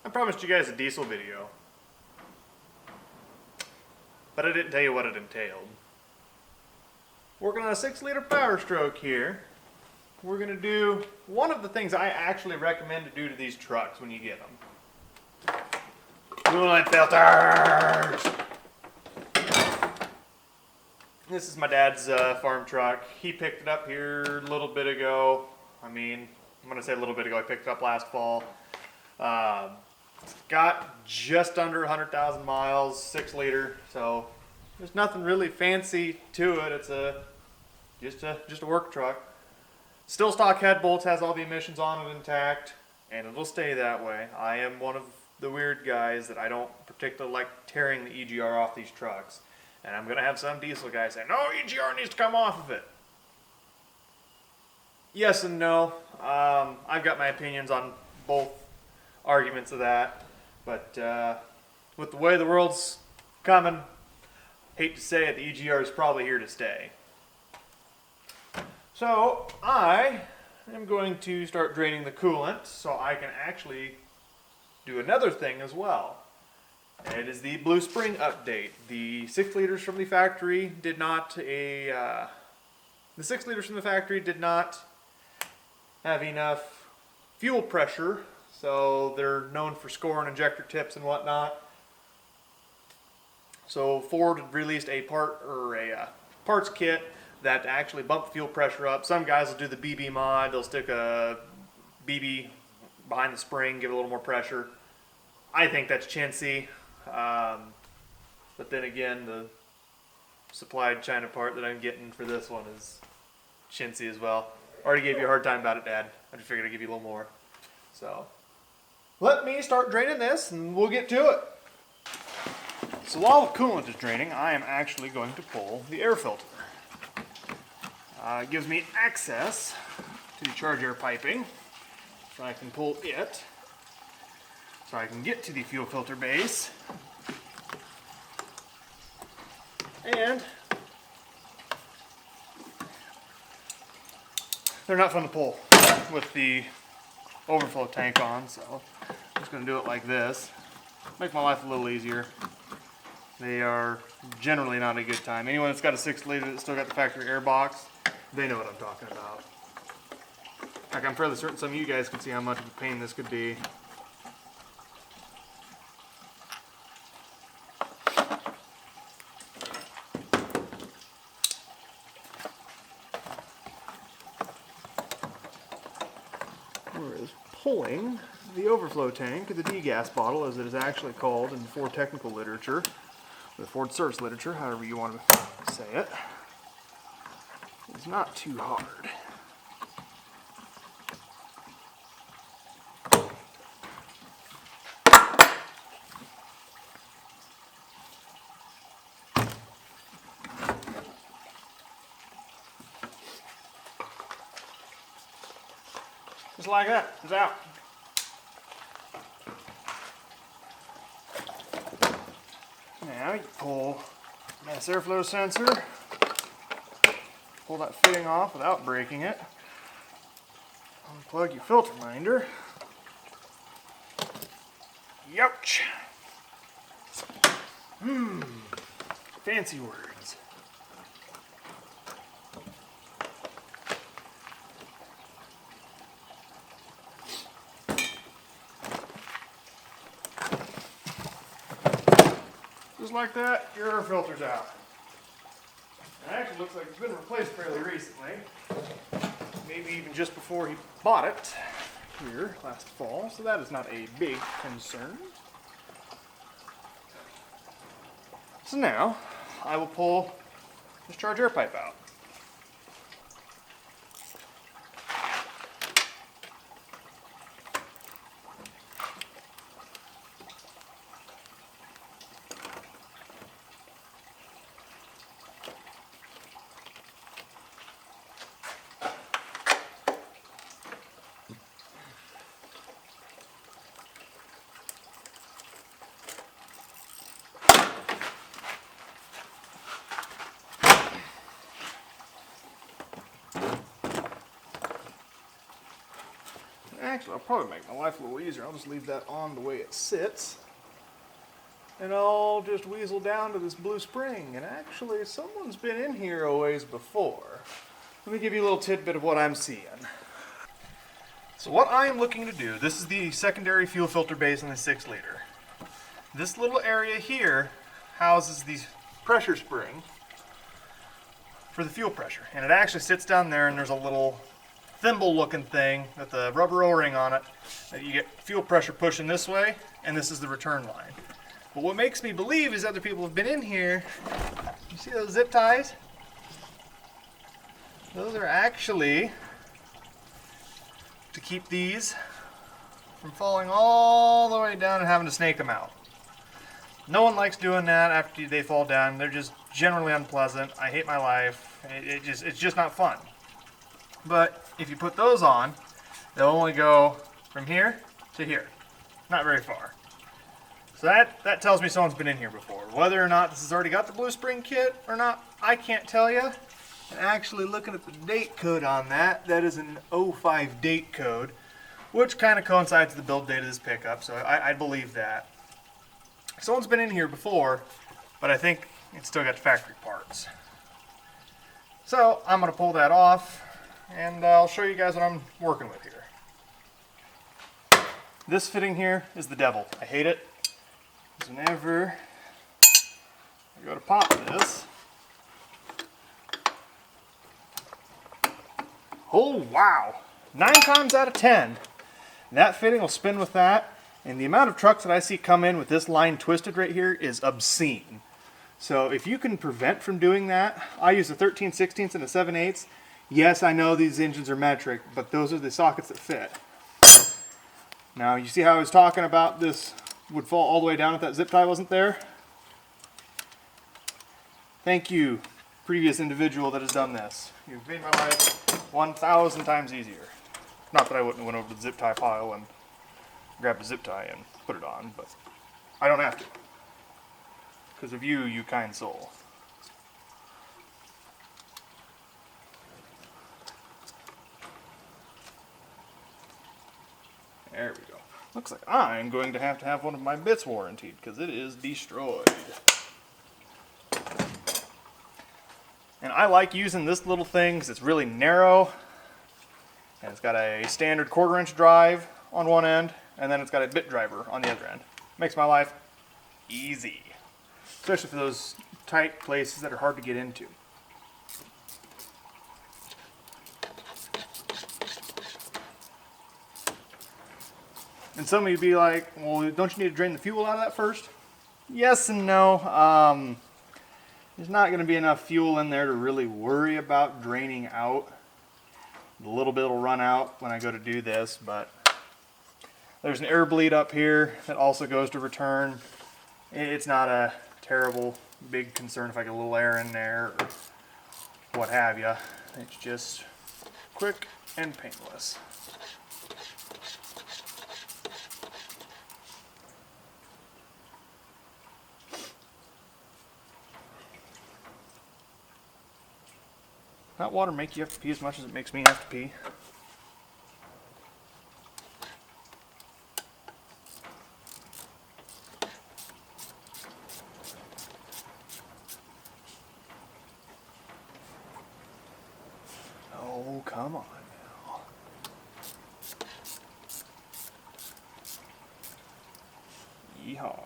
I promised you guys a diesel video, but I didn't tell you what it entailed. Working on a 6-liter Powerstroke here. We're going to do one of the things I actually recommend to do to these trucks when you get them. Coolant filters! This is my dad's farm truck. He picked it up here a little bit ago. I'm going to say a little bit ago. I picked it up last fall. Got just under 100,000 miles, 6-liter. So there's nothing really fancy to it. It's just a work truck. Still stock head bolts, has all the emissions on it intact, and it'll stay that way. I am one of the weird guys that I don't particularly like tearing the EGR off these trucks. And I'm going to have some diesel guys say, no, EGR needs to come off of it. Yes and no. I've got my opinions on both arguments of that. But with the way the world's coming, hate to say it, the EGR is probably here to stay. So I am going to start draining the coolant so I can actually do another thing as well. It is the Blue Spring update. The 6 liters from the factory did not have enough fuel pressure, so they're known for scoring injector tips and whatnot. So Ford released a parts kit that actually bump the fuel pressure up. Some guys will do the BB mod. They'll stick a BB behind the spring, give it a little more pressure. I think that's chintzy. But then again, the supplied China part that I'm getting for this one is chintzy as well. Already gave you a hard time about it, Dad. I just figured I'd give you a little more. So let me start draining this and we'll get to it. So while the coolant is draining, I am actually going to pull the air filter. It gives me access to the charge air piping, so I can pull it, so I can get to the fuel filter base. And they're not fun to pull with the overflow tank on, so I'm just going to do it like this. Make my life a little easier. They are generally not a good time. Anyone that's got a 6-liter that's still got the factory air box, they know what I'm talking about. Like, I'm fairly certain some of you guys can see how much of a pain this could be. Whereas pulling the overflow tank, or the degas bottle as it is actually called in Ford technical literature, the Ford service literature, however you want to say it, is not too hard. Just like that, it's out. Now you pull this airflow sensor, pull that fitting off without breaking it, unplug your filter minder. Youch! Fancy words. Just like that, your air filter's out. It actually looks like it's been replaced fairly recently. Maybe even just before he bought it here last fall, so that is not a big concern. So now, I will pull this charge air pipe out. actually, I'll probably make my life a little easier. I'll just leave that on the way it sits. And I'll just weasel down to this blue spring. And actually, someone's been in here a ways before. Let me give you a little tidbit of what I'm seeing. So what I am looking to do, this is the secondary fuel filter base in the 6 liter. This little area here houses the pressure spring for the fuel pressure. And it actually sits down there, and there's a little thimble looking thing with the rubber O-ring on it that you get fuel pressure pushing this way, and this is the return line. But what makes me believe is other people have been in here. You see those zip ties? Those are actually to keep these from falling all the way down and having to snake them out. No one likes doing that after they fall down. They're just generally unpleasant. I hate my life. It's just not fun. But if you put those on, they'll only go from here to here. Not very far. So that tells me someone's been in here before. Whether or not this has already got the blue spring kit or not, I can't tell you. And actually looking at the date code on that, that is an 05 date code, which kind of coincides with the build date of this pickup, so I believe that. Someone's been in here before, but I think it's still got the factory parts. So I'm going to pull that off, and I'll show you guys what I'm working with here. This fitting here is the devil. I hate it. Because whenever I go to pop this, oh wow, 9 times out of 10, that fitting will spin with that, and the amount of trucks that I see come in with this line twisted right here is obscene. So if you can prevent from doing that, I use a 13/16 and a 7/8. Yes, I know these engines are metric, but those are the sockets that fit. Now you see how I was talking about this would fall all the way down if that zip tie wasn't there? Thank you, previous individual that has done this. You've made my life 1,000 times easier. Not that I wouldn't have went over to the zip tie pile and grabbed a zip tie and put it on, but I don't have to. Because of you, you kind soul. There we go. Looks like I'm going to have one of my bits warranted because it is destroyed. And I like using this little thing because it's really narrow. And it's got a standard 1/4 inch drive on one end, and then it's got a bit driver on the other end. Makes my life easy. Especially for those tight places that are hard to get into. And some of you be like, well, don't you need to drain the fuel out of that first? Yes and no. There's not going to be enough fuel in there to really worry about draining out. A little bit will run out when I go to do this, but there's an air bleed up here that also goes to return. It's not a terrible big concern if I get a little air in there or what have you. It's just quick and painless. That water make you have to pee as much as it makes me have to pee. Oh, come on now. Yeehaw.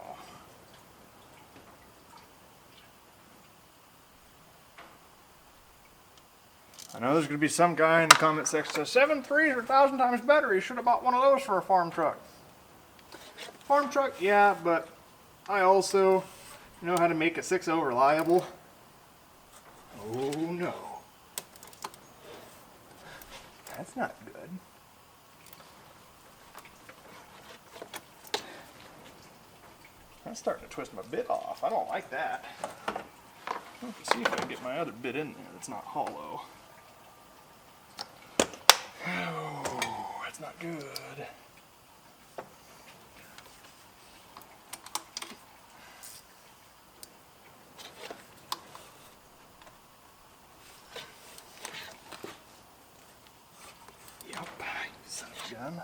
I know there's going to be some guy in the comment section that says 7.3s are 1,000 times better. You should have bought one of those for a farm truck. Farm truck, yeah, but I also know how to make a 6.0 reliable. Oh no. That's not good. That's starting to twist my bit off. I don't like that. Let's see if I can get my other bit in there that's not hollow. Oh, that's not good. Yep, son of a gun.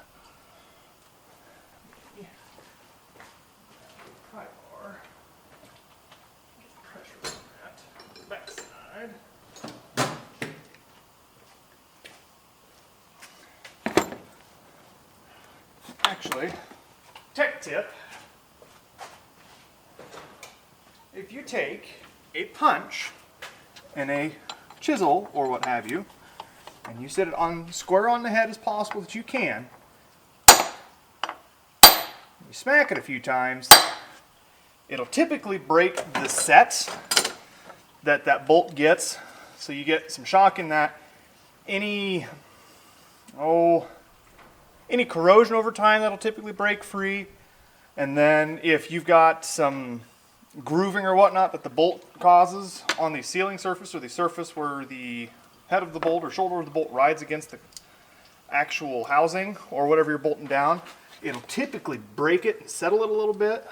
actually, tech tip, if you take a punch and a chisel or what have you, and you set it on square on the head as possible that you can, you smack it a few times, it'll typically break the set that bolt gets, so you get some shock in that. Any corrosion over time, that'll typically break free. And then if you've got some grooving or whatnot that the bolt causes on the sealing surface or the surface where the head of the bolt or shoulder of the bolt rides against the actual housing or whatever you're bolting down, it'll typically break it and settle it a little bit.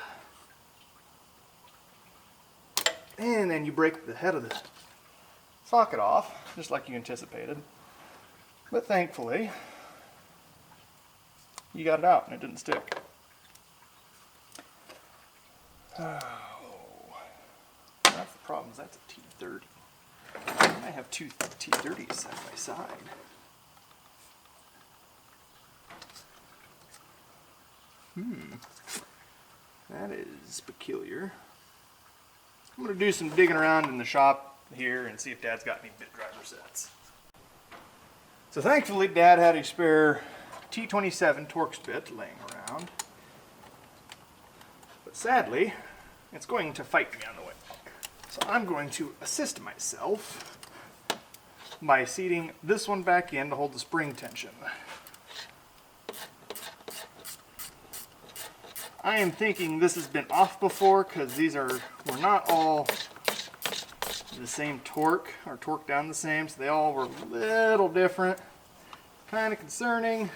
And then you break the head of the socket off, just like you anticipated. But thankfully, you got it out and it didn't stick. Oh, that's the problem, is that's a T30. I have two T30s side by side. That is peculiar. I'm going to do some digging around in the shop here and see if Dad's got any bit driver sets. So thankfully Dad had a spare T27 Torx bit laying around. But sadly, it's going to fight me on the way. So I'm going to assist myself by seating this one back in to hold the spring tension. I am thinking this has been off before because were not all the same torque, or torqued down the same, so they all were a little different. Kind of concerning.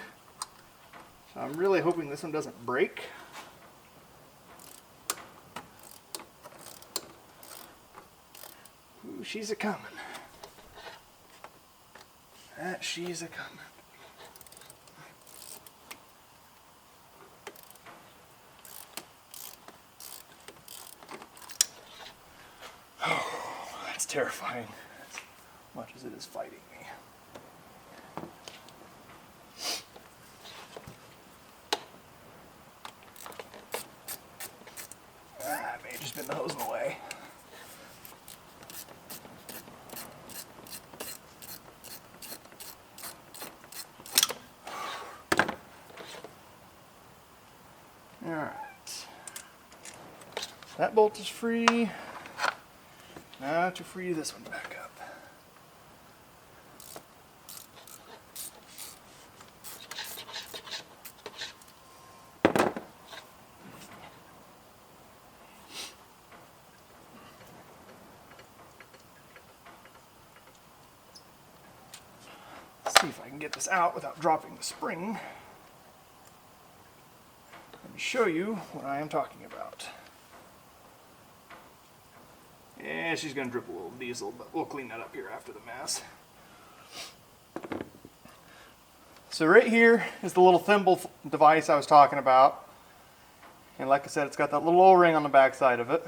So I'm really hoping this one doesn't break. Ooh, she's a coming. That she's a coming. Oh, that's terrifying, as much as it is fighting me. I may have just been the hose in the way. Alright. That bolt is free. Now to free this one back up. Let's see if I can get this out without dropping the spring. Let me show you what I am talking about. Yeah, she's going to drip a little diesel, but we'll clean that up here after the mess. So right here is the little thimble device I was talking about. And like I said, it's got that little O-ring on the back side of it.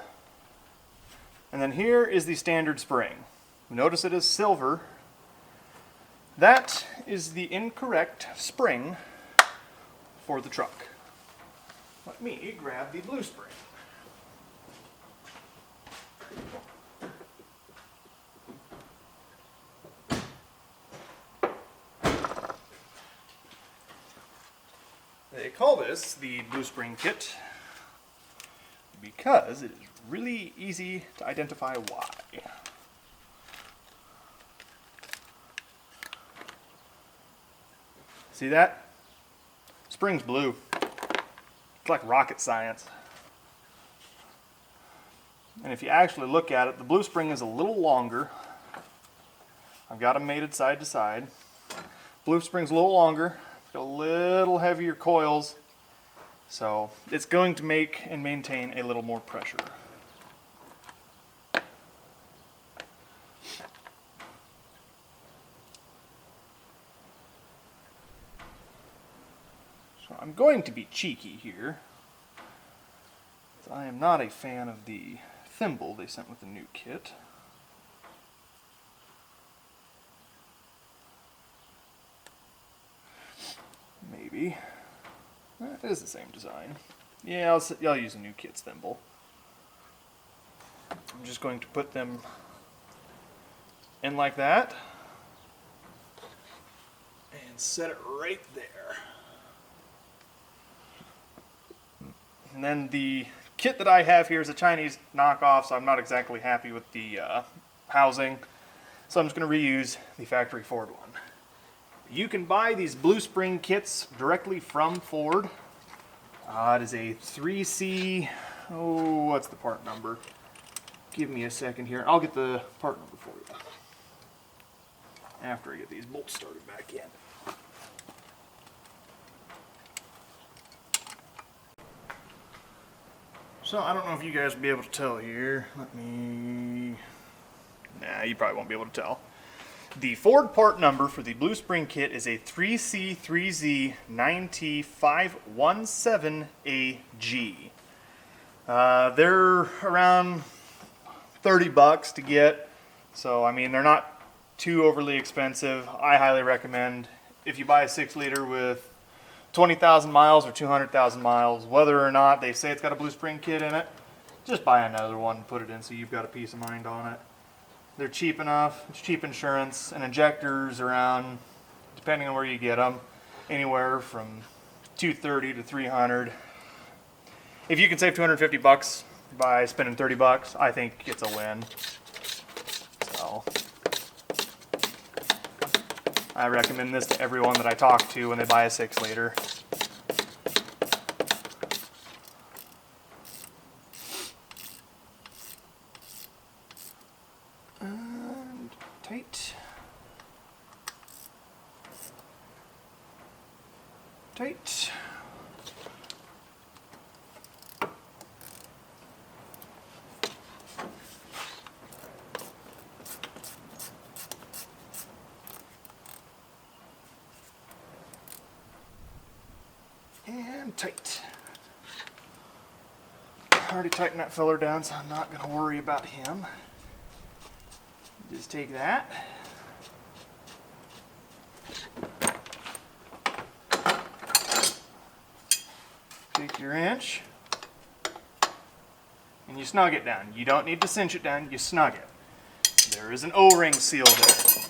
And then here is the standard spring. Notice it is silver. That is the incorrect spring for the truck. Let me grab the blue spring. They call this the blue spring kit because it is really easy to identify why. See that? Spring's blue. It's like rocket science. And if you actually look at it, the blue spring is a little longer. I've got them mated side to side. Blue spring's a little longer. It's got a little heavier coils. So it's going to make and maintain a little more pressure. So I'm going to be cheeky here. I am not a fan of the thimble they sent with the new kit. Maybe. That is the same design. Yeah, I'll use a new kid's thimble. I'm just going to put them in like that and set it right there. And then the kit that I have here is a Chinese knockoff, so I'm not exactly happy with the housing. So I'm just going to reuse the factory Ford one. You can buy these Blue Spring kits directly from Ford. It is a 3C, what's the part number? Give me a second here. I'll get the part number for you after I get these bolts started back in. So I don't know if you guys will be able to tell here. Nah, you probably won't be able to tell. The Ford part number for the Blue Spring kit is a 3C3Z9T517AG. They're around $30 to get, so I mean they're not too overly expensive. I highly recommend if you buy a 6-liter with 20,000 miles or 200,000 miles, whether or not they say it's got a Blue Spring kit in it, just buy another one and put it in so you've got a peace of mind on it. They're cheap enough, it's cheap insurance, and injectors around, depending on where you get them, anywhere from $230 to $300. If you can save $250 by spending $30, I think it's a win. So I recommend this to everyone that I talk to when they buy a 6-liter. And tight. Tight. And tight. I already tightened that filler down, so I'm not going to worry about him. Just take that. Take your wrench. And you snug it down. You don't need to cinch it down, you snug it. There is an O-ring seal there.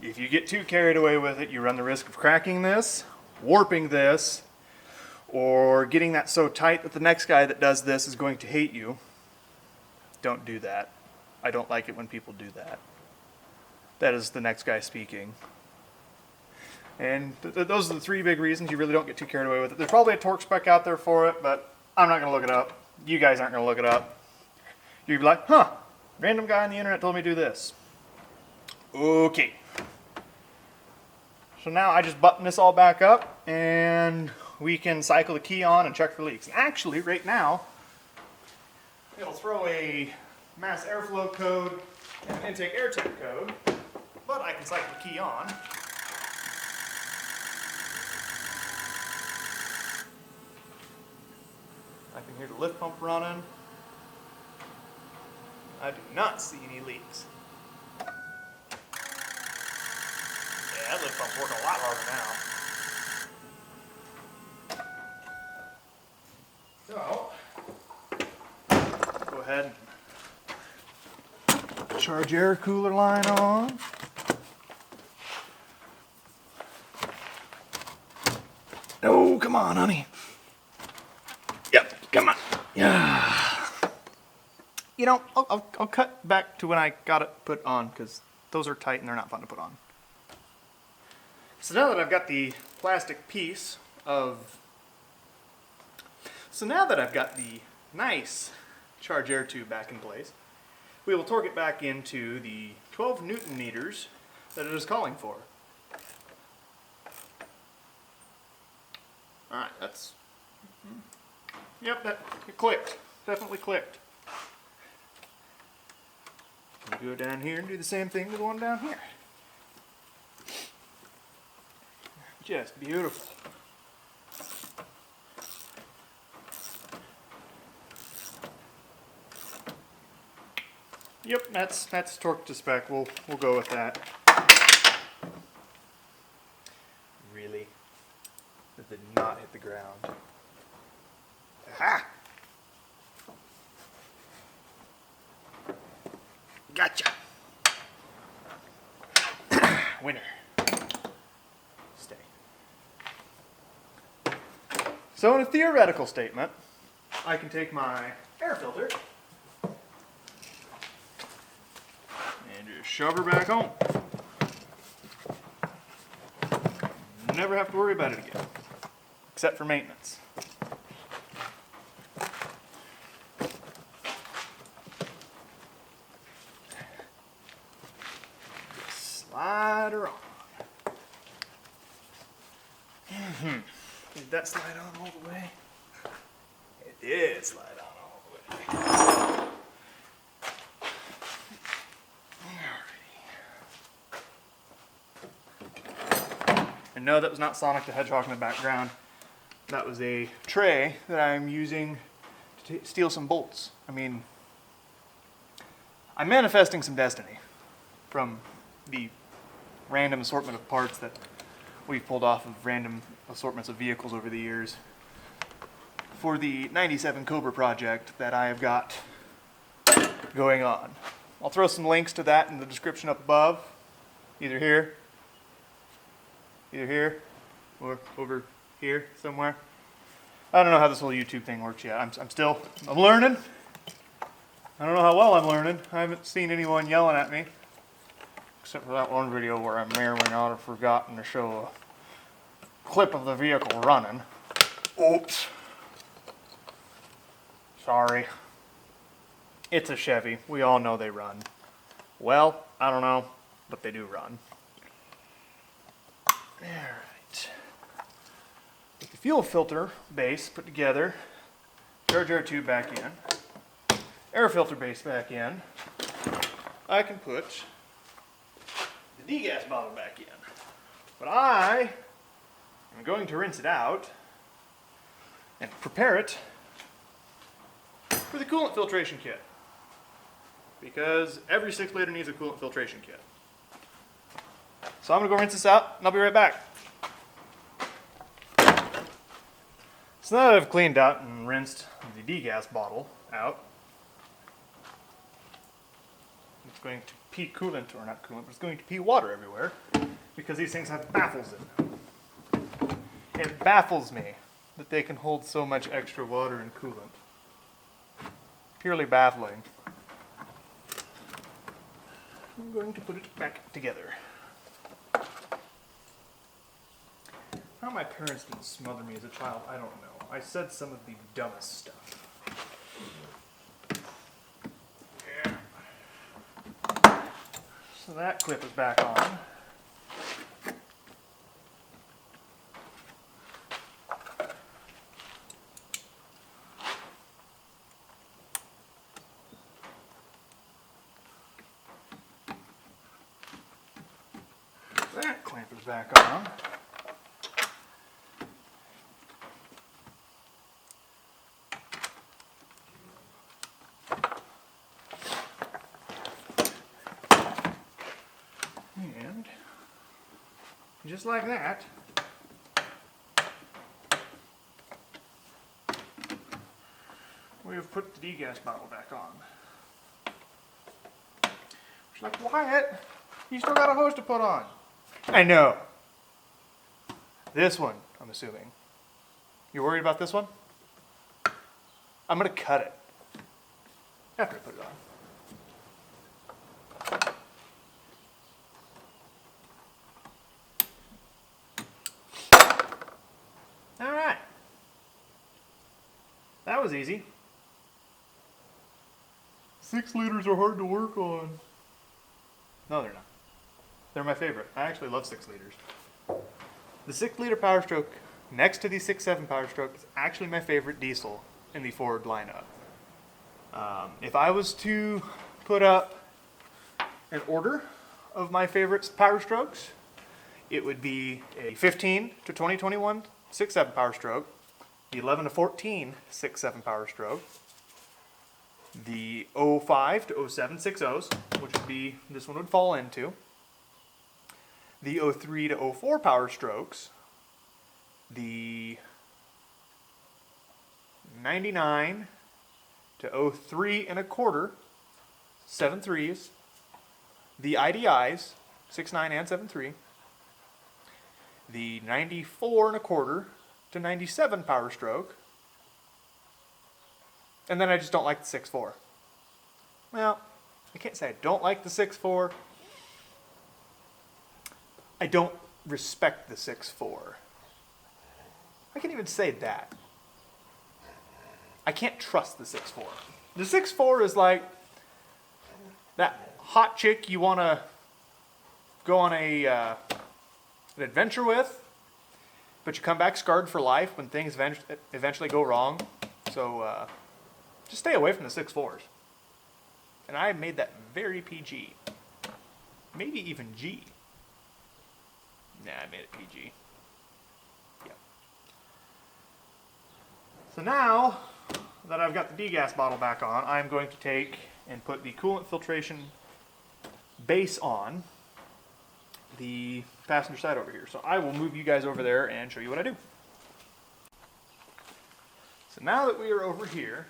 If you get too carried away with it, you run the risk of cracking this, warping this, or getting that so tight that the next guy that does this is going to hate you. Don't do that. I don't like it when people do that. That is the next guy speaking. And those are the 3 big reasons you really don't get too carried away with it. There's probably a torque spec out there for it, but I'm not going to look it up. You guys aren't going to look it up. You'll be like, huh, random guy on the internet told me to do this. Okay. So now I just button this all back up, and we can cycle the key on and check for leaks. And actually, right now, it'll throw a mass airflow code and an intake air temp code, but I can cycle the key on. I can hear the lift pump running. I do not see any leaks. Yeah, that lift pump's working a lot harder now. So, go ahead and charge air cooler line on. Oh, come on, honey. Yep, come on. Yeah. You know, I'll cut back to when I got it put on, because those are tight and they're not fun to put on. So now that I've got the plastic piece of... So now that I've got the nice charge air tube back in place, we will torque it back into the 12 Newton meters that it is calling for. Alright, that's... Yep, it clicked. Definitely clicked. We'll go down here and do the same thing with the one down here. Just beautiful. Yep, that's torqued to spec. We'll go with that. Really? That did not hit the ground. Gotcha. Winner. Stay. So in a theoretical statement, I can take my air filter and just shove her back home. Never have to worry about it again, except for maintenance. Slide her on. Did that slide on all the way? It did slide on all the way. Alrighty. And no, that was not Sonic the Hedgehog in the background. That was a tray that I'm using to steal some bolts. I mean, I'm manifesting some destiny from the random assortment of parts that we've pulled off of random assortments of vehicles over the years for the 97 Cobra project that I have got going on. I'll throw some links to that in the description up above, either here, or over here somewhere. I don't know how this whole YouTube thing works yet. I'm learning. I don't know how well I'm learning. I haven't seen anyone yelling at me, except for that one video where I may or may not have forgotten to show a clip of the vehicle running. Oops. Sorry. It's a Chevy. We all know they run. Well, I don't know, but they do run. Alright. With the fuel filter base put together, charge air tube back in, air filter base back in, I can put the degas bottle back in. But I am going to rinse it out and prepare it for the coolant filtration kit. Because every 6 liter needs a coolant filtration kit. So I'm going to go rinse this out and I'll be right back. So now that I've cleaned out and rinsed the degas bottle out, it's going to pee coolant, or not coolant, but it's going to pee water everywhere because these things have baffles in them. It baffles me that they can hold so much extra water and coolant. Purely baffling. I'm going to put it back together. How my parents didn't smother me as a child, I don't know. I said some of the dumbest stuff. Yeah. So that clip is back on. That clamp is back on. And just like that, we have put the degas bottle back on. She's like, Wyatt, you still got a hose to put on. I know. This one, I'm assuming. You worried about this one? I'm going to cut it after I put it on. Alright. That was easy. 6 liters are hard to work on. No, they're not. They're my favorite. I actually love 6 liters. The 6 liter Powerstroke, next to the 6.7 Powerstroke, is actually my favorite diesel in the Ford lineup. If I was to put up an order of my favorite Powerstrokes, it would be a 15 to 2021 6.7 Powerstroke, the 11 to 14 6.7 Powerstroke, the 05 to 07 6.0s, which would be, this one would fall into, the 03 to 04 Powerstrokes, the 99 to 03 and a quarter 7.3s, the IDIs, 6.9 and 7.3, the 94.25 to 97 Powerstroke, and then I just don't like the 6.4. Well, I can't say I don't like the 6.4. I don't respect the 6.4. I can't even say that. I can't trust the 6.4. The 6.4 is like that hot chick you want to go on an adventure with, but you come back scarred for life when things eventually go wrong. So just stay away from the 6.4s. And I made that very PG. Maybe even G. Nah, I made it PG. Yep. So now that I've got the degas bottle back on, I'm going to take and put the coolant filtration base on the passenger side over here. So I will move you guys over there and show you what I do. So now that we are over here,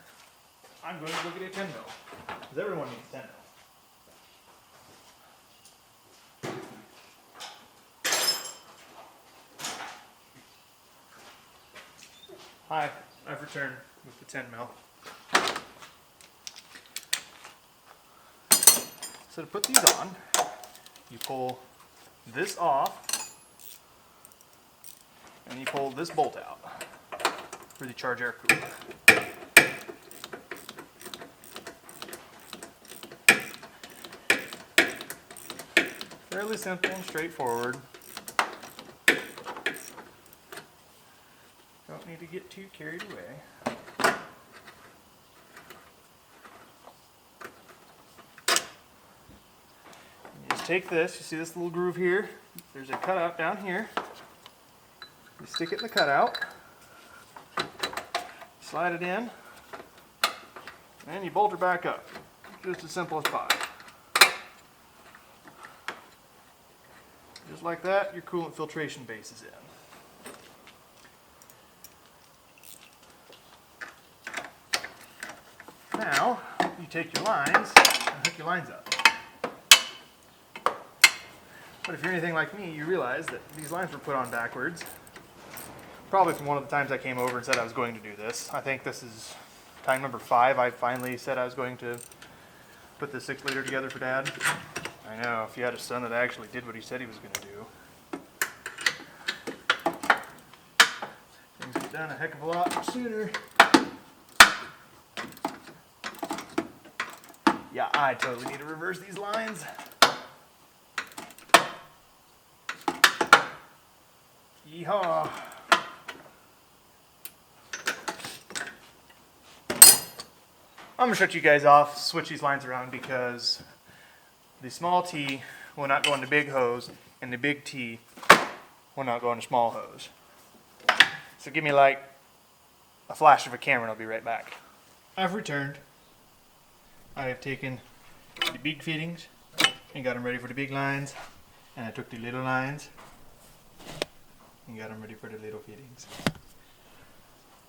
I'm going to go get a 10 mil, because everyone needs 10 mil. Hi, I've returned with the 10 mil. So to put these on, you pull this off, and you pull this bolt out for the charge air cooler. Fairly simple and straightforward. Don't need to get too carried away. You just take this, you see this little groove here? There's a cutout down here. You stick it in the cutout, slide it in, and you bolt her back up. Just as simple as pie. Just like that, your coolant filtration base is in. Now, you take your lines and hook your lines up. But if you're anything like me, you realize that these lines were put on backwards. Probably from one of the times I came over and said I was going to do this. I think this is time number 5. I finally said I was going to put the 6 liter together for Dad. I know, if you had a son that actually did what he said he was going to do. Things get done a heck of a lot sooner. Yeah, I totally need to reverse these lines. Yeehaw. I'm going to shut you guys off, switch these lines around, because the small T will not go in the big hose, and the big T will not go in the small hose. So give me like a flash of a camera and I'll be right back. I've returned. I have taken the big fittings and got them ready for the big lines, and I took the little lines and got them ready for the little fittings.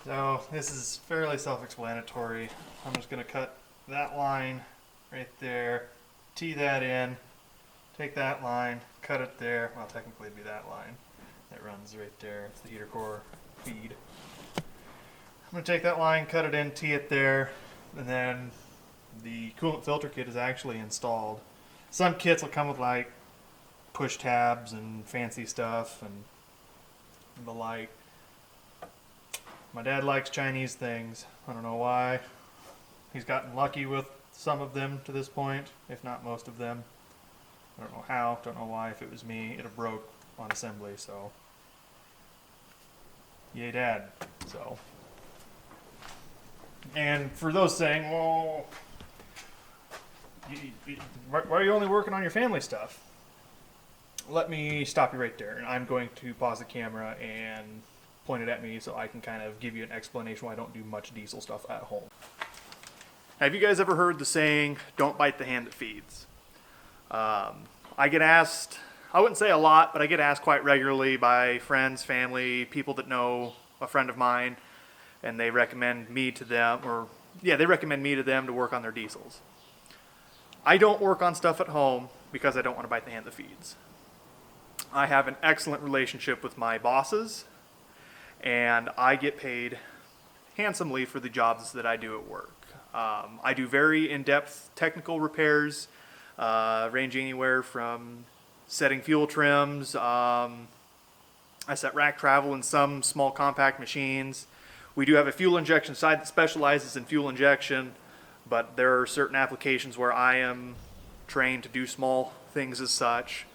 So this is fairly self-explanatory. I'm just going to cut that line right there, tee that in, take that line, cut it there. Well, technically it'd be that line that runs right there. It's the heater core feed. I'm going to take that line, cut it in, tee it there, and then the coolant filter kit is actually installed. Some kits will come with like push tabs and fancy stuff and the like. My dad likes Chinese things. I don't know why. He's gotten lucky with some of them to this point, if not most of them. I don't know how, don't know why. If it was me, it'd have broke on assembly, so. Yay, Dad. So. And for those saying, well, why are you only working on your family stuff? Let me stop you right there. And I'm going to pause the camera and point it at me so I can kind of give you an explanation why I don't do much diesel stuff at home. Have you guys ever heard the saying, don't bite the hand that feeds? I get asked, I wouldn't say a lot, but I get asked quite regularly by friends, family, people that know a friend of mine, and they recommend me to them, they recommend me to them to work on their diesels. I don't work on stuff at home because I don't want to bite the hand that feeds. I have an excellent relationship with my bosses, and I get paid handsomely for the jobs that I do at work. I do very in-depth technical repairs, ranging anywhere from setting fuel trims. I set rack travel in some small compact machines. We do have a fuel injection side that specializes in fuel injection, but there are certain applications where I am trained to do small things as such.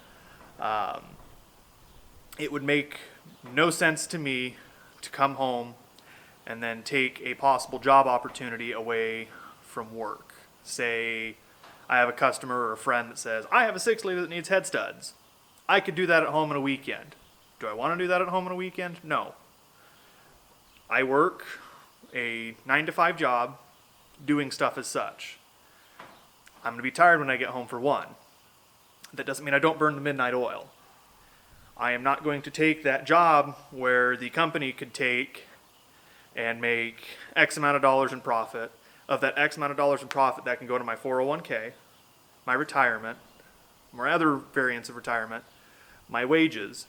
It would make no sense to me to come home and then take a possible job opportunity away from work. Say I have a customer or a friend that says, I have a 6-liter that needs head studs. I could do that at home on a weekend. Do I want to do that at home on a weekend? No. I work a 9-to-5 job doing stuff as such. I'm going to be tired when I get home for one. That doesn't mean I don't burn the midnight oil. I am not going to take that job where the company could take and make X amount of dollars in profit. Of that X amount of dollars in profit, that can go to my 401k, my retirement, my other variants of retirement, my wages,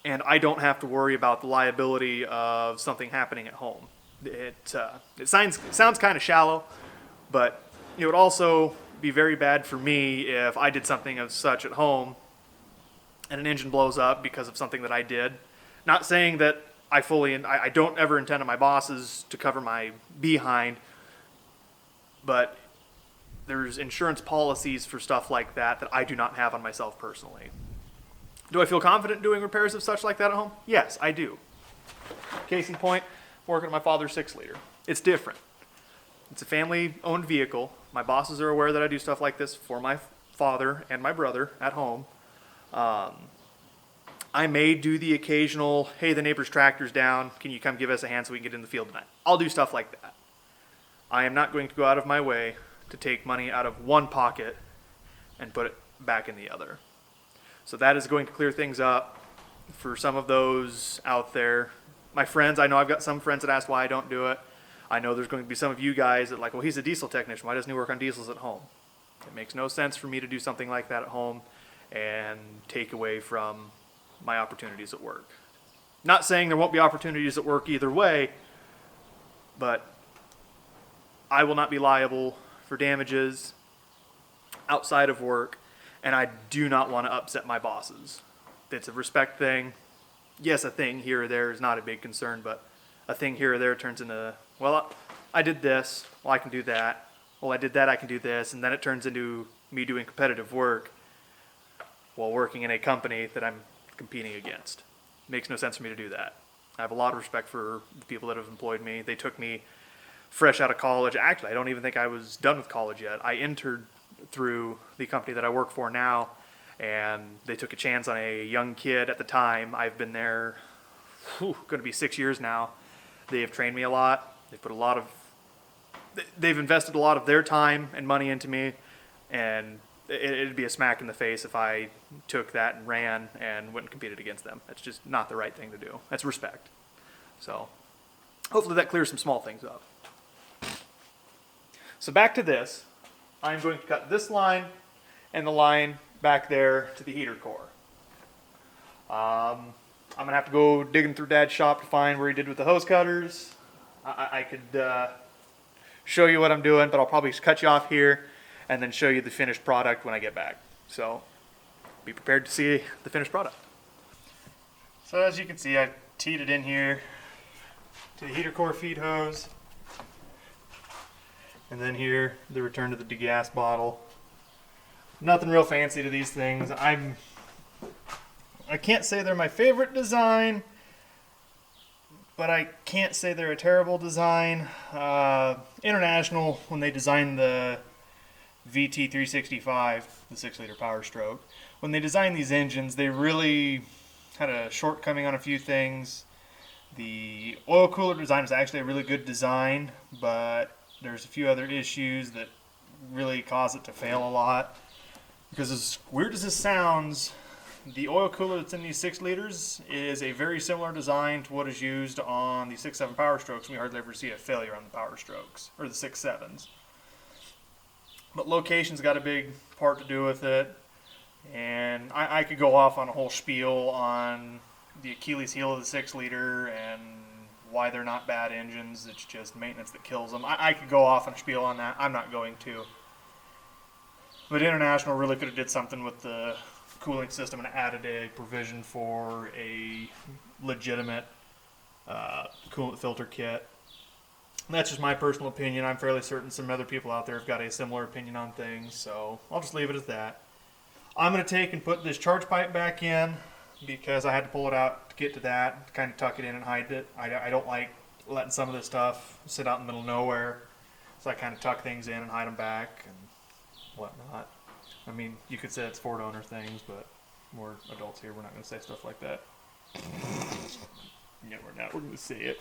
and I don't have to worry about the liability of something happening at home. It sounds kind of shallow, but it would also be very bad for me if I did something of such at home and an engine blows up because of something that I did. Not saying that I don't ever intend on my bosses to cover my behind, but there's insurance policies for stuff like that that I do not have on myself personally. Do I feel confident doing repairs of such like that at home? Yes, I do. Case in point, working on my father's 6-liter. It's different. It's a family-owned vehicle. My bosses are aware that I do stuff like this for my father and my brother at home. I may do the occasional, hey, the neighbor's tractor's down, can you come give us a hand so we can get in the field tonight? I'll do stuff like that. I am not going to go out of my way to take money out of one pocket and put it back in the other. So that is going to clear things up for some of those out there. My friends, I know I've got some friends that ask why I don't do it. I know there's going to be some of you guys that well, he's a diesel technician, why doesn't he work on diesels at home? It makes no sense for me to do something like that at home and take away from my opportunities at work. Not saying there won't be opportunities at work either way, but I will not be liable for damages outside of work, and I do not want to upset my bosses. It's a respect thing. Yes, a thing here or there is not a big concern, but a thing here or there turns into, well, I did this, well, I can do that. Well, I did that, I can do this, and then it turns into me doing competitive work while working in a company that I'm competing against. It makes no sense for me to do that. I have a lot of respect for the people that have employed me. They took me fresh out of college. Actually, I don't even think I was done with college yet. I entered through the company that I work for now, and they took a chance on a young kid at the time. I've been there, going to be 6 years now. They have trained me a lot. They've invested a lot of their time and money into me, and it'd be a smack in the face if I took that and ran and went and competed against them. That's just not the right thing to do. That's respect. So hopefully that clears some small things up. So back to this. I'm going to cut this line and the line back there to the heater core. I'm going to have to go digging through Dad's shop to find where he did with the hose cutters. I could show you what I'm doing, but I'll probably cut you off here and then show you the finished product when I get back. So be prepared to see the finished product. So as you can see, I teed it in here to the heater core feed hose. And then here, the return to the degas bottle. Nothing real fancy to these things. I can't say they're my favorite design, but I can't say they're a terrible design. International, when they designed the VT365, the 6-liter Powerstroke, when they designed these engines, they really had a shortcoming on a few things. The oil cooler design is actually a really good design, but there's a few other issues that really cause it to fail a lot. Because as weird as this sounds, the oil cooler that's in these 6 liters is a very similar design to what is used on the 6.7 Powerstrokes. We hardly ever see a failure on the Powerstrokes, or the 6.7s. But location's got a big part to do with it. And I could go off on a whole spiel on the Achilles heel of the 6-liter and why they're not bad engines. It's just maintenance that kills them. I could go off on a spiel on that. I'm not going to. But International really could have did something with the cooling system and added a provision for a legitimate coolant filter kit. And that's just my personal opinion. I'm fairly certain some other people out there have got a similar opinion on things, so I'll just leave it at that. I'm going to take and put this charge pipe back in because I had to pull it out to get to that, to kind of tuck it in and hide it. I don't like letting some of this stuff sit out in the middle of nowhere, so I kind of tuck things in and hide them back and whatnot. I mean, you could say it's Ford owner things, but we're adults here. We're not going to say stuff like that. Yeah, we're not. We're going to say it.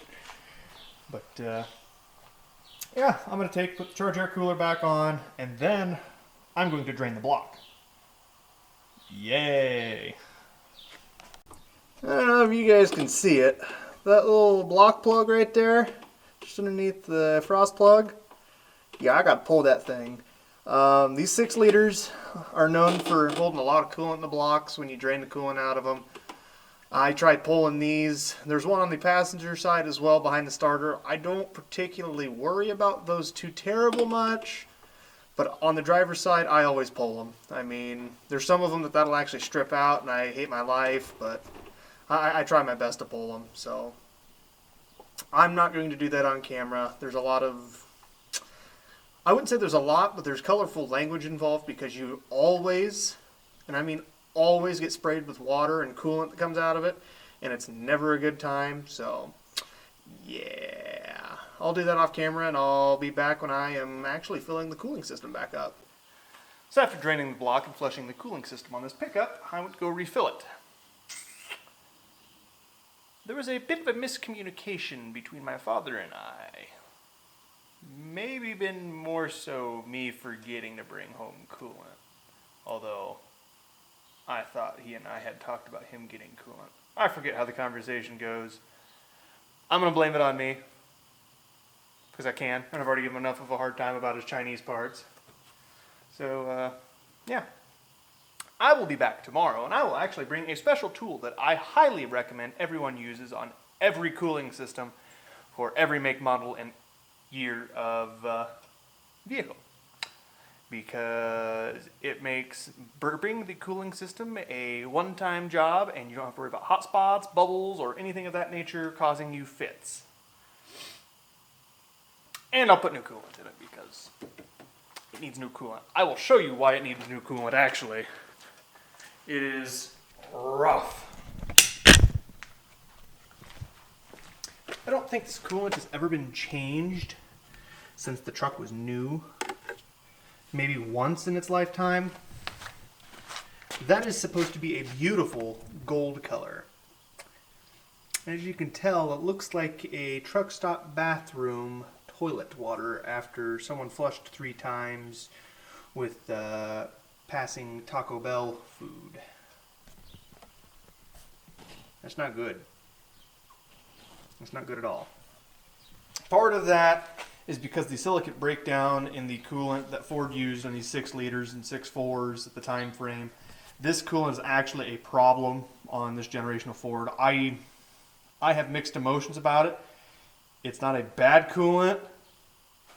But, yeah, I'm going to put the charge air cooler back on, and then I'm going to drain the block. Yay! I don't know if you guys can see it. That little block plug right there, just underneath the frost plug. Yeah, I got to pull that thing. These 6 liters are known for holding a lot of coolant in the blocks when you drain the coolant out of them. I tried pulling these. There's one on the passenger side as well behind the starter. I don't particularly worry about those too terrible much. But on the driver's side, I always pull them. I mean, there's some of them that'll actually strip out, and I hate my life, but I try my best to pull them. So I'm not going to do that on camera. There's a lot of, I wouldn't say there's a lot, but there's colorful language involved because you always, and I mean always, get sprayed with water and coolant that comes out of it, and it's never a good time. So yeah. I'll do that off camera, and I'll be back when I am actually filling the cooling system back up. So after draining the block and flushing the cooling system on this pickup, I went to go refill it. There was a bit of a miscommunication between my father and I. Maybe been more so me forgetting to bring home coolant. Although, I thought he and I had talked about him getting coolant. I forget how the conversation goes. I'm going to blame it on me. Because I can, and I've already given him enough of a hard time about his Chinese parts. So, yeah. I will be back tomorrow, and I will actually bring a special tool that I highly recommend everyone uses on every cooling system for every make, model, and year of vehicle. Because it makes burping the cooling system a one-time job, and you don't have to worry about hot spots, bubbles, or anything of that nature causing you fits. And I'll put new coolant in it because it needs new coolant. I will show you why it needs new coolant, actually. It is rough. I don't think this coolant has ever been changed since the truck was new. Maybe once in its lifetime. That is supposed to be a beautiful gold color. As you can tell, it looks like a truck stop bathroom toilet water after someone flushed 3 times with passing Taco Bell food. That's not good. That's not good at all. Part of that is because the silicate breakdown in the coolant that Ford used on these 6 liters and 6.4s at the time frame. This coolant is actually a problem on this generation of Ford. I have mixed emotions about it. It's not a bad coolant,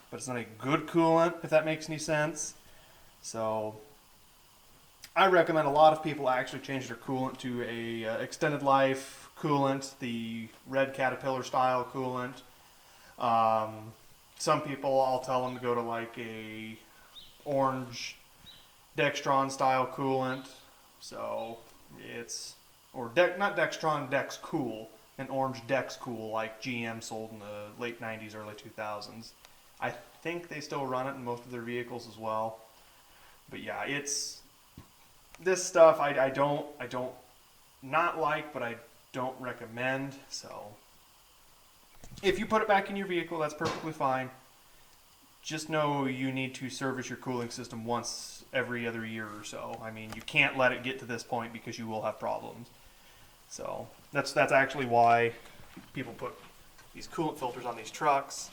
but it's not a good coolant, if that makes any sense. So I recommend a lot of people actually change their coolant to a extended life coolant, the red Caterpillar style coolant. Some people, I'll tell them to go to like a orange Dextron style coolant. So it's, or not Dextron, Dex Cool. An orange Dex Cool like GM sold in the late 90s, early 2000s. I think they still run it in most of their vehicles as well. But yeah, it's this stuff I don't not like, but I don't recommend. So if you put it back in your vehicle, that's perfectly fine. Just know you need to service your cooling system once every other year or so. I mean, you can't let it get to this point because you will have problems. So that's actually why people put these coolant filters on these trucks,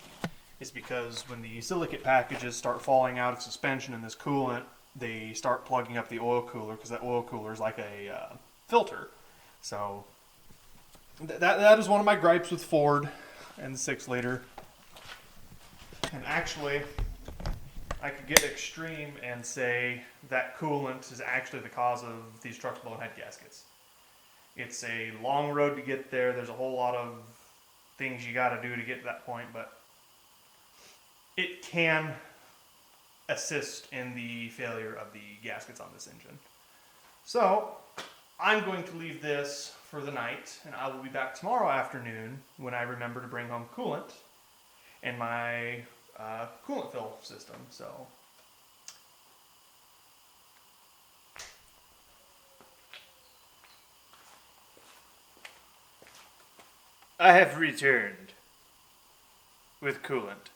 is because when the silicate packages start falling out of suspension in this coolant, they start plugging up the oil cooler, because that oil cooler is like a filter. So that is one of my gripes with Ford and the 6-liter. And actually, I could get extreme and say that coolant is actually the cause of these trucks blowing head gaskets. It's a long road to get there. There's a whole lot of things you got to do to get to that point, but it can assist in the failure of the gaskets on this engine. So I'm going to leave this for the night, and I will be back tomorrow afternoon when I remember to bring home coolant and my coolant fill system. So I have returned with coolant.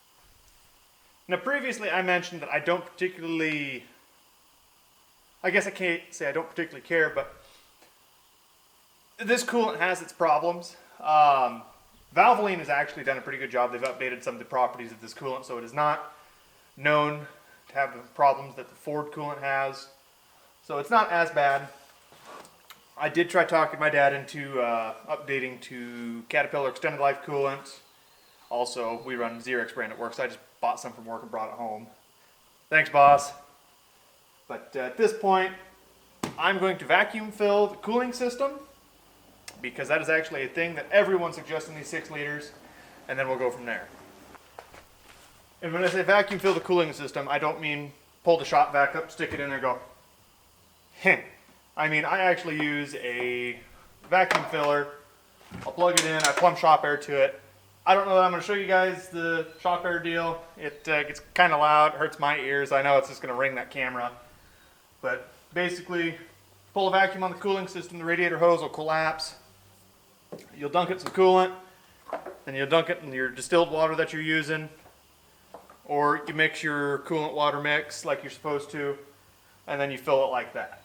Now previously I mentioned that I don't particularly, I guess I can't say I don't particularly care, but this coolant has its problems. Valvoline has actually done a pretty good job. They've updated some of the properties of this coolant, so it is not known to have the problems that the Ford coolant has. So it's not as bad. I did try talking my dad into updating to Caterpillar Extended Life coolant. Also, we run Xerox brand at work, so I just bought some from work and brought it home. Thanks, boss. But at this point, I'm going to vacuum fill the cooling system, because that is actually a thing that everyone suggests in these 6-liters, and then we'll go from there. And when I say vacuum fill the cooling system, I don't mean pull the shop vac up, stick it in there, go, heh. I mean, I actually use a vacuum filler. I'll plug it in, I plumb shop air to it. I don't know that I'm going to show you guys the shop air deal. It gets kind of loud, hurts my ears. I know it's just going to ring that camera. But basically, pull a vacuum on the cooling system, the radiator hose will collapse. You'll dunk it some coolant, then you'll dunk it in your distilled water that you're using, or you mix your coolant water mix like you're supposed to, and then you fill it like that.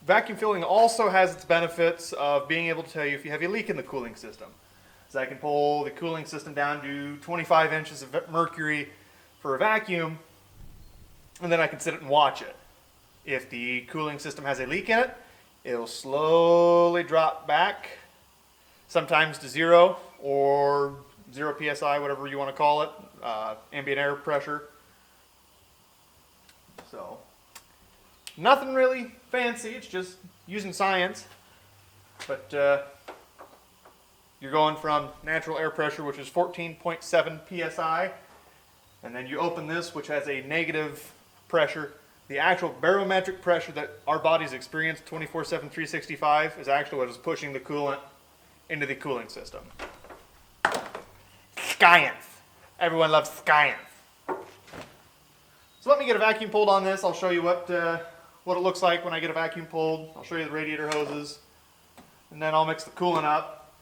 Vacuum filling also has its benefits of being able to tell you if you have a leak in the cooling system. So I can pull the cooling system down to 25 inches of mercury for a vacuum, and then I can sit it and watch it. If the cooling system has a leak in it, it'll slowly drop back, sometimes to 0 or 0 psi, whatever you want to call it, ambient air pressure. So nothing really fancy, it's just using science. But you're going from natural air pressure, which is 14.7 psi, and then you open this, which has a negative pressure. The actual barometric pressure that our bodies experience 24/7, 365 is actually what is pushing the coolant into the cooling system. Science. Everyone loves science. So let me get a vacuum pulled on this. I'll show you what it looks like when I get a vacuum pulled. I'll show you the radiator hoses, and then I'll mix the coolant up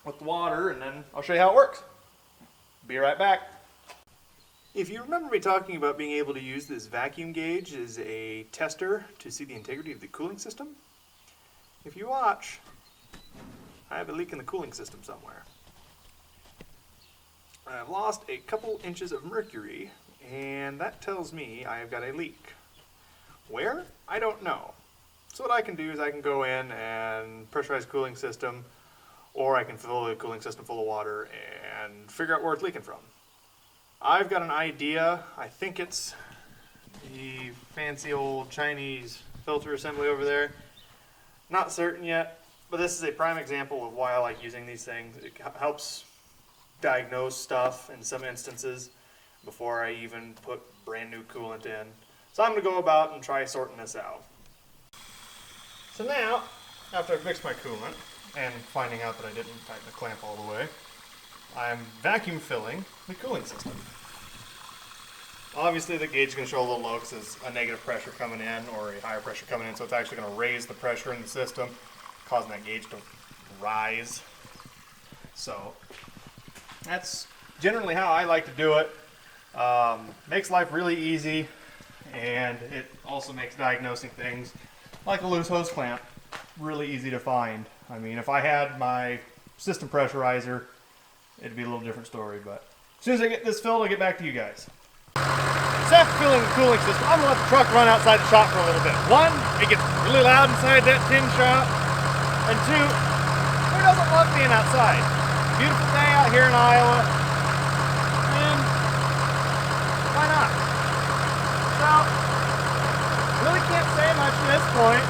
with the water, and then I'll show you how it works. Be right back. If you remember me talking about being able to use this vacuum gauge as a tester to see the integrity of the cooling system, if you watch, I have a leak in the cooling system somewhere. I've lost a couple inches of mercury, and that tells me I have got a leak. Where? I don't know. So what I can do is I can go in and pressurize the cooling system, or I can fill the cooling system full of water and figure out where it's leaking from. I've got an idea. I think it's the fancy old Chinese filter assembly over there. Not certain yet, but this is a prime example of why I like using these things. It helps diagnose stuff in some instances before I even put brand new coolant in. So I'm going to go about and try sorting this out. So now, after I've mixed my coolant and finding out that I didn't tighten the clamp all the way, I'm vacuum filling the cooling system. Obviously the gauge is going to show a little low because there's a negative pressure coming in or a higher pressure coming in, so it's actually going to raise the pressure in the system, causing that gauge to rise. So that's generally how I like to do it. Makes life really easy, and it also makes diagnosing things like a loose hose clamp really easy to find. I mean, if I had my system pressurizer it'd be a little different story. But as soon as I get this filled, I'll get back to you guys. So after filling the cooling system, I'm gonna let the truck run outside the shop for a little bit. One, it gets really loud inside that tin shop, and two, who doesn't love being outside? Beautiful day out here in Iowa, and why not? So, really can't say much at this point.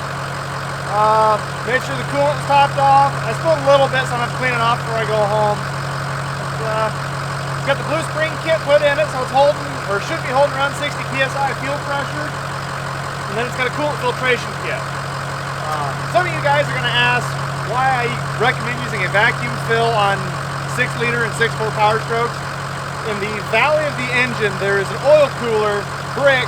Made sure the coolant was topped off. I spilled a little bit, so I'm gonna have to clean it off before I go home. It's got the blue spring kit put in it, so it's holding, or should be holding around 60 psi fuel pressure. And then it's got a coolant filtration kit. Some of you guys are gonna ask why I recommend using a vacuum fill on 6 liter and 6.4 Powerstrokes. In the valley of the engine, there is an oil cooler brick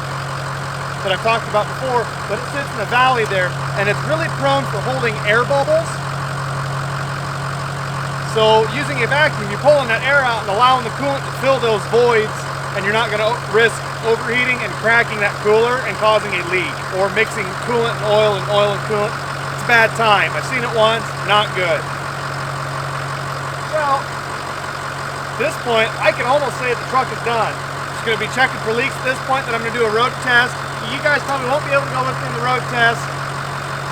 that I've talked about before, but it sits in the valley there, and it's really prone for holding air bubbles. So using a vacuum, you're pulling that air out and allowing the coolant to fill those voids, and you're not going to risk overheating and cracking that cooler and causing a leak, or mixing coolant and oil and coolant. It's a bad time. I've seen it once, not good. So, at this point, I can almost say the truck is done. Just going to be checking for leaks at this point, then I'm going to do a road test. You guys probably won't be able to go with me in the road test.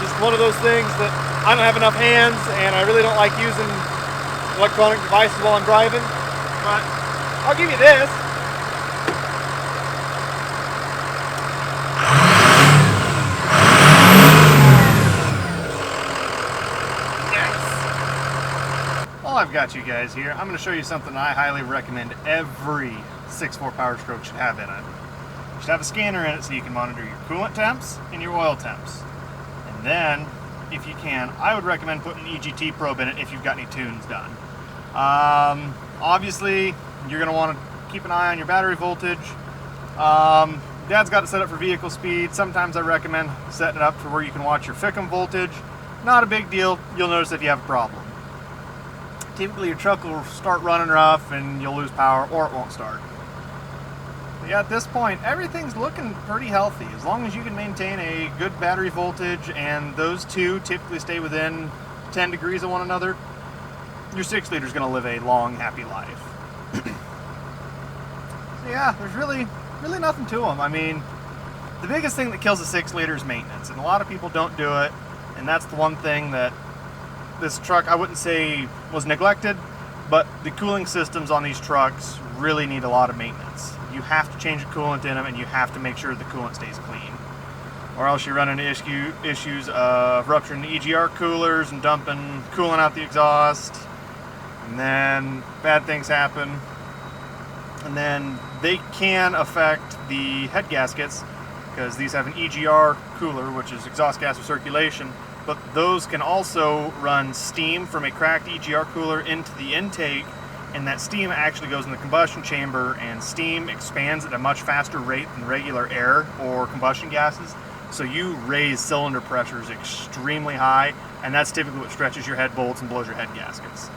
Just one of those things that I don't have enough hands, and I really don't like using electronic devices while I'm driving. But I'll give you this. Nice. While I've got you guys here, I'm going to show you something I highly recommend every 6.4 Powerstroke should have in it. You should have a scanner in it so you can monitor your coolant temps and your oil temps. And then, if you can, I would recommend putting an EGT probe in it if you've got any tunes done. Obviously, you're going to want to keep an eye on your battery voltage. Dad's got it set up for vehicle speed. Sometimes I recommend setting it up for where you can watch your FICM voltage. Not a big deal. You'll notice if you have a problem. Typically, your truck will start running rough and you'll lose power, or it won't start. Yeah, at this point, everything's looking pretty healthy. As long as you can maintain a good battery voltage and those two typically stay within 10 degrees of one another, your 6 liter is going to live a long, happy life. So yeah, there's really nothing to them. I mean, the biggest thing that kills a 6 liter is maintenance, and a lot of people don't do it, and that's the one thing that this truck, I wouldn't say was neglected, but the cooling systems on these trucks really need a lot of maintenance. You have to change the coolant in them, and you have to make sure the coolant stays clean. Or else you run into issues of rupturing the EGR coolers and dumping coolant out the exhaust. And then bad things happen. And then they can affect the head gaskets, because these have an EGR cooler, which is exhaust gas recirculation. But those can also run steam from a cracked EGR cooler into the intake, and that steam actually goes in the combustion chamber, and steam expands at a much faster rate than regular air or combustion gases. So you raise cylinder pressures extremely high, and that's typically what stretches your head bolts and blows your head gaskets.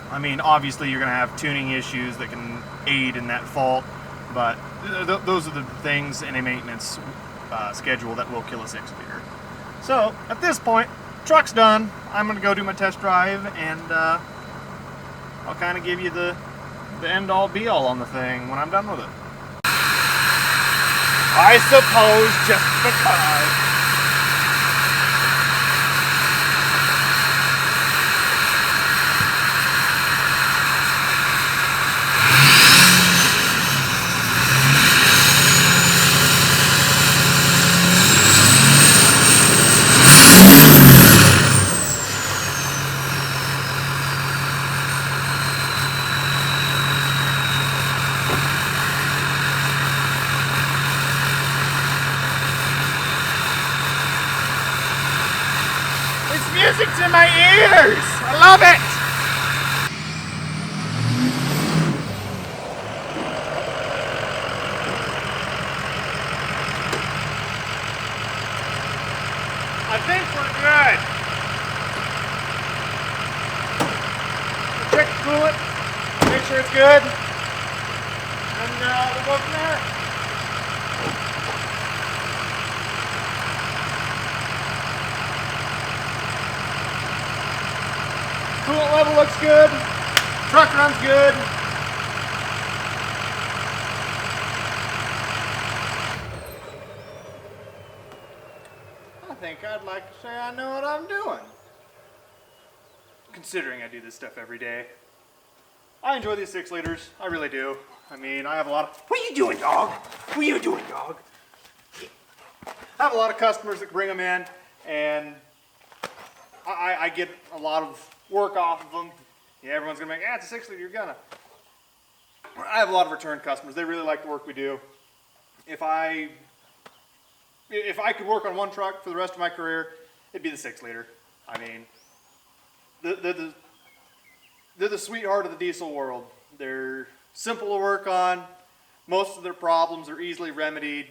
I mean, obviously you're going to have tuning issues that can aid in that fault, but those are the things in a maintenance schedule that will kill a 6 liter. So, at this point, truck's done. I'm going to go do my test drive, and I'll kind of give you the end-all be-all on the thing when I'm done with it. I suppose just because. Music to my ears! I love it! I think we're good. Check the coolant, make sure it's good, and we'll go from there. Coolant level looks good. Truck runs good. I think I'd like to say I know what I'm doing. Considering I do this stuff every day. I enjoy these 6 liters, I really do. I mean, I have a lot of... What are you doing, dog? What are you doing, dog? I have a lot of customers that bring them in, and I get a lot of work off of them. Yeah, everyone's gonna be like, it's a 6 liter, you're gonna. I have a lot of return customers. They really like the work we do. If I could work on one truck for the rest of my career, it'd be the 6 liter. I mean, they're the sweetheart of the diesel world. They're simple to work on. Most of their problems are easily remedied.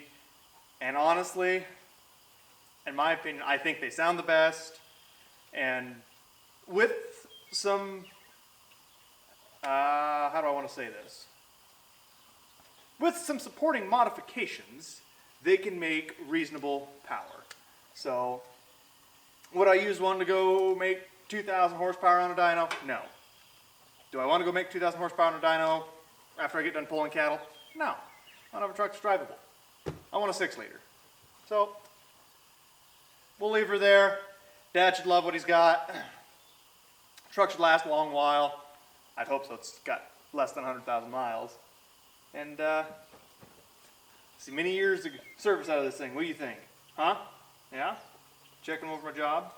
And honestly, in my opinion, I think they sound the best. And with some, how do I want to say this? With some supporting modifications, they can make reasonable power. So, would I use one to go make 2,000 horsepower on a dyno? No. Do I want to go make 2,000 horsepower on a dyno after I get done pulling cattle? No. I don't have a truck that's drivable. I want a 6 liter. So, we'll leave her there. Dad should love what he's got. Truck should last a long while. I'd hope so. It's got less than 100,000 miles. And, see, many years of service out of this thing. What do you think? Huh? Yeah? Checking over my job?